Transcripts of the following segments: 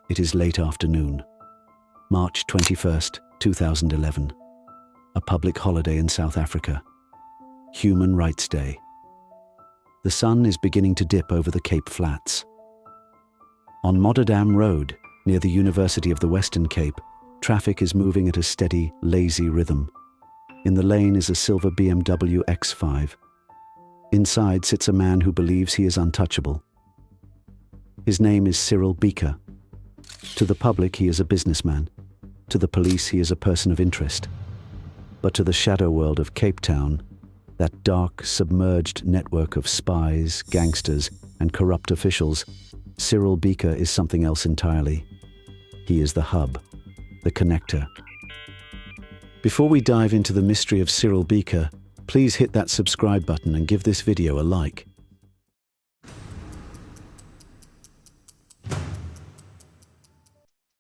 It is late afternoon, March 21st, 2011, a public holiday in South Africa, Human Rights Day. The sun is beginning to dip over the Cape Flats. On Modderdam Road, near the University of the Western Cape, traffic is moving at a steady, lazy rhythm. In the lane is a silver BMW X5. Inside sits a man who believes he is untouchable. His name is Cyril Beeka. To the public, he is a businessman. To the police, he is a person of interest. But to the shadow world of Cape Town, that dark, submerged network of spies, gangsters, and corrupt officials, Cyril Beeka is something else entirely. He is the hub, the connector. Before we dive into the mystery of Cyril Beeka, please hit that subscribe button and give this video a like.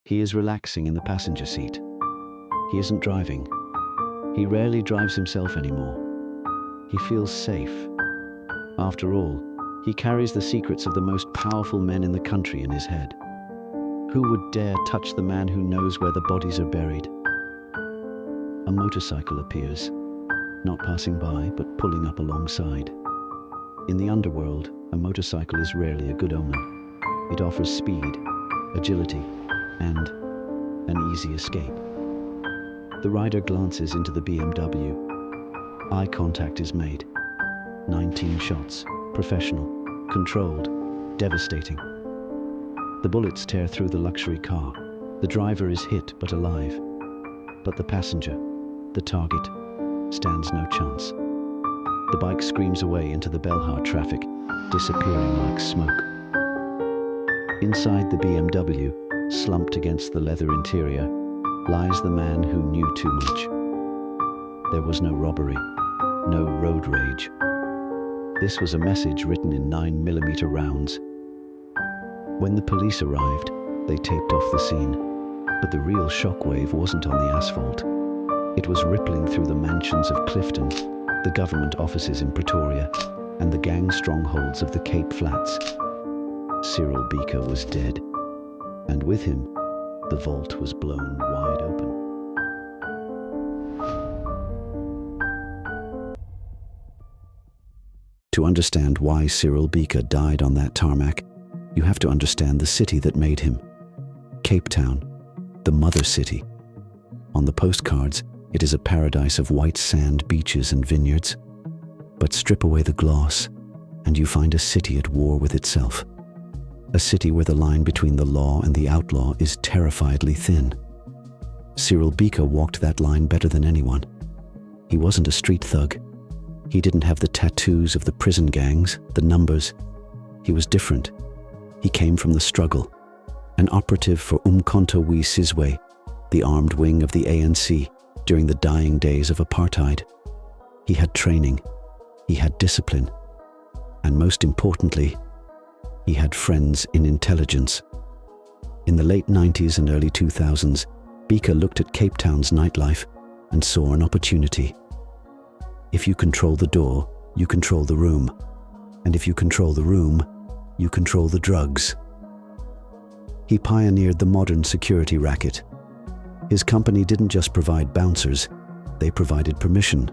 He is relaxing in the passenger seat. He isn't driving. He rarely drives himself anymore. He feels safe. After all, he carries the secrets of the most powerful men in the country in his head. Who would dare touch the man who knows where the bodies are buried? A motorcycle appears, not passing by, but pulling up alongside. In the underworld, a motorcycle is rarely a good omen. It offers speed, agility, and an easy escape. The rider glances into the BMW. Eye contact is made. 19 shots, professional, controlled, devastating. The bullets tear through the luxury car. The driver is hit but alive. But the passenger, the target, stands no chance. The bike screams away into the Belhar traffic, disappearing like smoke. Inside the BMW, slumped against the leather interior, lies the man who knew too much. There was no robbery, no road rage. This was a message written in 9mm rounds. When the police arrived, they taped off the scene, but the real shockwave wasn't on the asphalt. It was rippling through the mansions of Clifton, the government offices in Pretoria, and the gang strongholds of the Cape Flats. Cyril Beeka was dead. And with him, the vault was blown wide open. To understand why Cyril Beeka died on that tarmac, you have to understand the city that made him. Cape Town, the mother city. On the postcards, it is a paradise of white sand beaches and vineyards. But strip away the gloss, and you find a city at war with itself. A city where the line between the law and the outlaw is terrifiedly thin. Cyril Beeka walked that line better than anyone. He wasn't a street thug. He didn't have the tattoos of the prison gangs, the numbers. He was different. He came from the struggle. An operative for Umkhonto we Sizwe, the armed wing of the ANC during the dying days of apartheid. He had training. He had discipline. And most importantly, he had friends in intelligence. In the late 90s and early 2000s, Beeka looked at Cape Town's nightlife and saw an opportunity. If you control the door, you control the room. And if you control the room, you control the drugs. He pioneered the modern security racket. His company didn't just provide bouncers, they provided permission.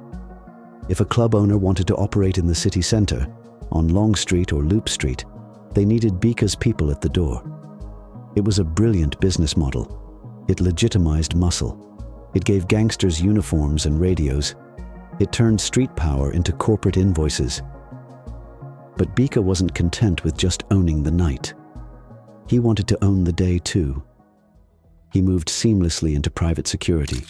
If a club owner wanted to operate in the city center, on Long Street or Loop Street, they needed Beeka's people at the door. It was a brilliant business model. It legitimized muscle. It gave gangsters uniforms and radios. It turned street power into corporate invoices. But Beeka wasn't content with just owning the night. He wanted to own the day too. He moved seamlessly into private security.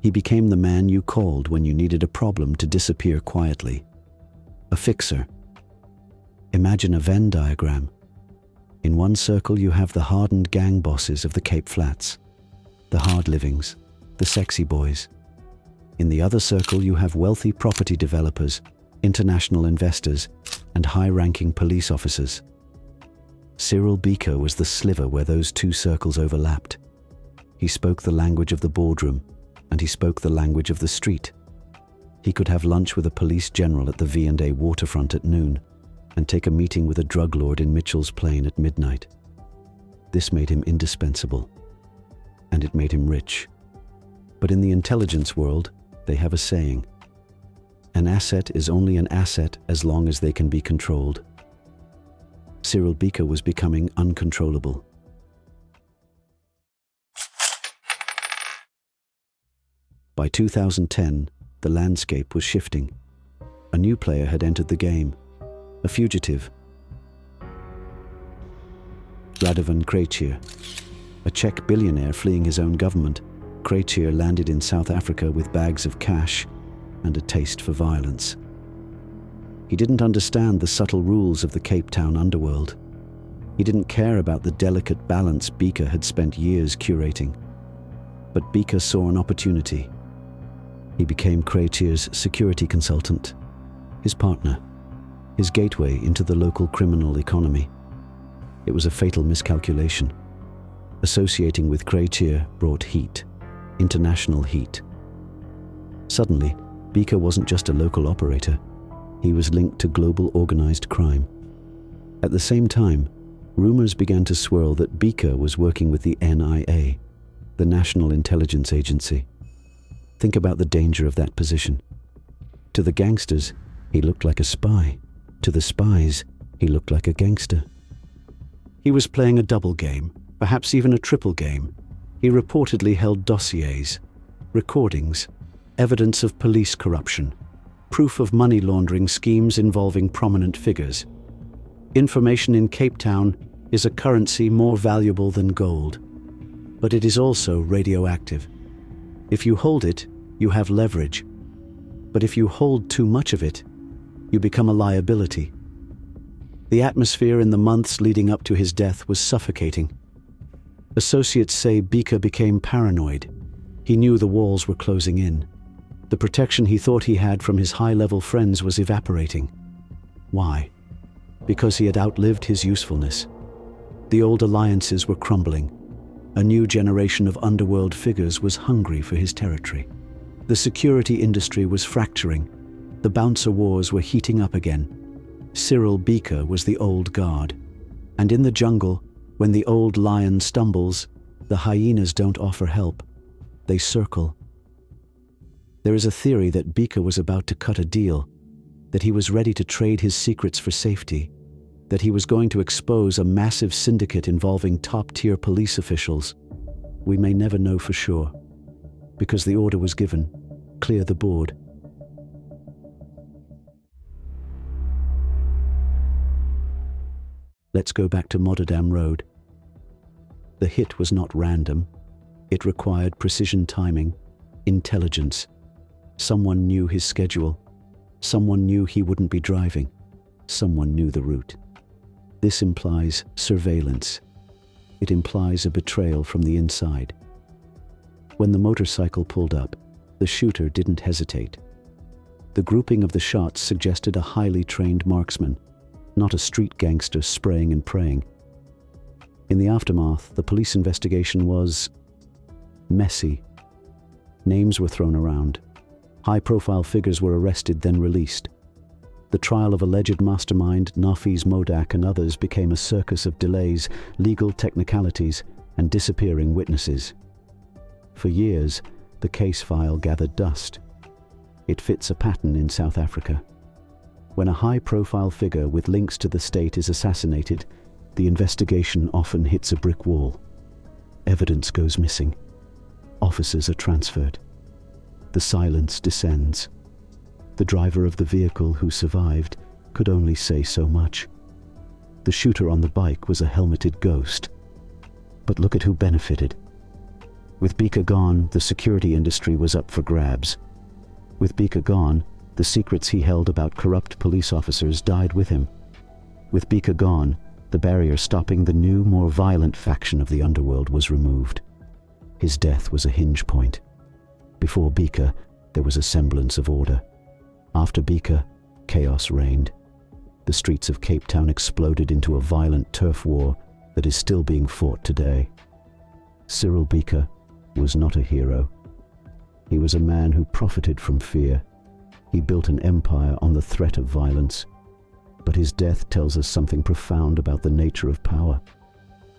He became the man you called when you needed a problem to disappear quietly. A fixer. Imagine a Venn diagram. In one circle you have the hardened gang bosses of the Cape Flats, the hard livings, the sexy boys. In the other circle you have wealthy property developers, international investors, and high-ranking police officers. Cyril Beeka was the sliver where those two circles overlapped. He spoke the language of the boardroom, and he spoke the language of the street. He could have lunch with a police general at the V&A waterfront at noon, and take a meeting with a drug lord in Mitchell's Plain at midnight. This made him indispensable, and it made him rich. But in the intelligence world, they have a saying: an asset is only an asset as long as they can be controlled. Cyril Beeka was becoming uncontrollable. By 2010, the landscape was shifting. A new player had entered the game, a fugitive. Radovan Krejcir, a Czech billionaire fleeing his own government, Krejcir landed in South Africa with bags of cash and a taste for violence. He didn't understand the subtle rules of the Cape Town underworld. He didn't care about the delicate balance Beeka had spent years curating. But Beeka saw an opportunity. He became Krejcir's security consultant, his partner, his gateway into the local criminal economy. It was a fatal miscalculation. Associating with Krejcir brought heat, international heat. Suddenly, Beeka wasn't just a local operator. He was linked to global organized crime. At the same time, rumors began to swirl that Beeka was working with the NIA, the National Intelligence Agency. Think about the danger of that position. To the gangsters, he looked like a spy. To the spies, he looked like a gangster. He was playing a double game, perhaps even a triple game. He reportedly held dossiers, recordings, evidence of police corruption, proof of money laundering schemes involving prominent figures. Information in Cape Town is a currency more valuable than gold, but it is also radioactive. If you hold it, you have leverage. But if you hold too much of it, you become a liability. The atmosphere in the months leading up to his death was suffocating. Associates say Beeka became paranoid. He knew the walls were closing in. The protection he thought he had from his high-level friends was evaporating. Why? Because he had outlived his usefulness. The old alliances were crumbling. A new generation of underworld figures was hungry for his territory. The security industry was fracturing. The bouncer wars were heating up again. Cyril Beeka was the old guard. And in the jungle, when the old lion stumbles, the hyenas don't offer help. They circle. There is a theory that Beeka was about to cut a deal, that he was ready to trade his secrets for safety, that he was going to expose a massive syndicate involving top-tier police officials. We may never know for sure, because the order was given: clear the board. Let's go back to Modderdam Road. The hit was not random. It required precision timing, intelligence. Someone knew his schedule. Someone knew he wouldn't be driving. Someone knew the route. This implies surveillance. It implies a betrayal from the inside. When the motorcycle pulled up, the shooter didn't hesitate. The grouping of the shots suggested a highly trained marksman, not a street gangster spraying and praying. In the aftermath, the police investigation was messy. Names were thrown around. High-profile figures were arrested, then released. The trial of alleged mastermind Nafiz Modak and others became a circus of delays, legal technicalities, and disappearing witnesses. For years, the case file gathered dust. It fits a pattern in South Africa. When a high-profile figure with links to the state is assassinated, the investigation often hits a brick wall. Evidence goes missing. Officers are transferred. The silence descends. The driver of the vehicle who survived could only say so much. The shooter on the bike was a helmeted ghost. But look at who benefited. With Beeka gone, the security industry was up for grabs. With Beeka gone, the secrets he held about corrupt police officers died with him. With Beeka gone, the barrier stopping the new, more violent faction of the underworld was removed. His death was a hinge point. Before Beeka, there was a semblance of order. After Beeka, chaos reigned. The streets of Cape Town exploded into a violent turf war that is still being fought today. Cyril Beeka was not a hero. He was a man who profited from fear. He built an empire on the threat of violence. But his death tells us something profound about the nature of power.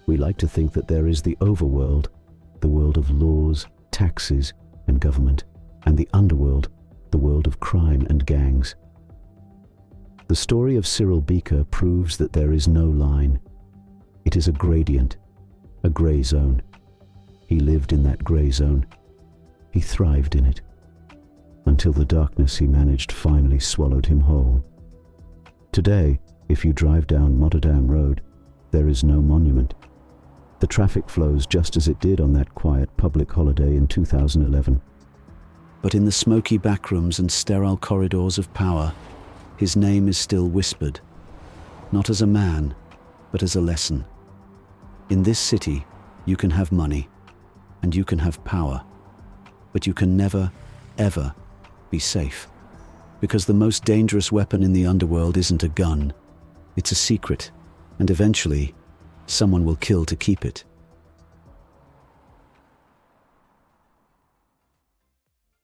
We like to think that there is the overworld, the world of laws, taxes, and government, and the underworld, the world of crime and gangs. The story of Cyril Beeka proves that there is no line. It is a gradient, a grey zone. He lived in that grey zone. He thrived in it, until the darkness he managed finally swallowed him whole. Today, if you drive down Rotterdam Road, there is no monument. The traffic flows just as it did on that quiet public holiday in 2011. But in the smoky backrooms and sterile corridors of power, his name is still whispered, not as a man, but as a lesson. In this city, you can have money, and you can have power, but you can never, ever be safe. Because the most dangerous weapon in the underworld isn't a gun, it's a secret, and eventually, someone will kill to keep it.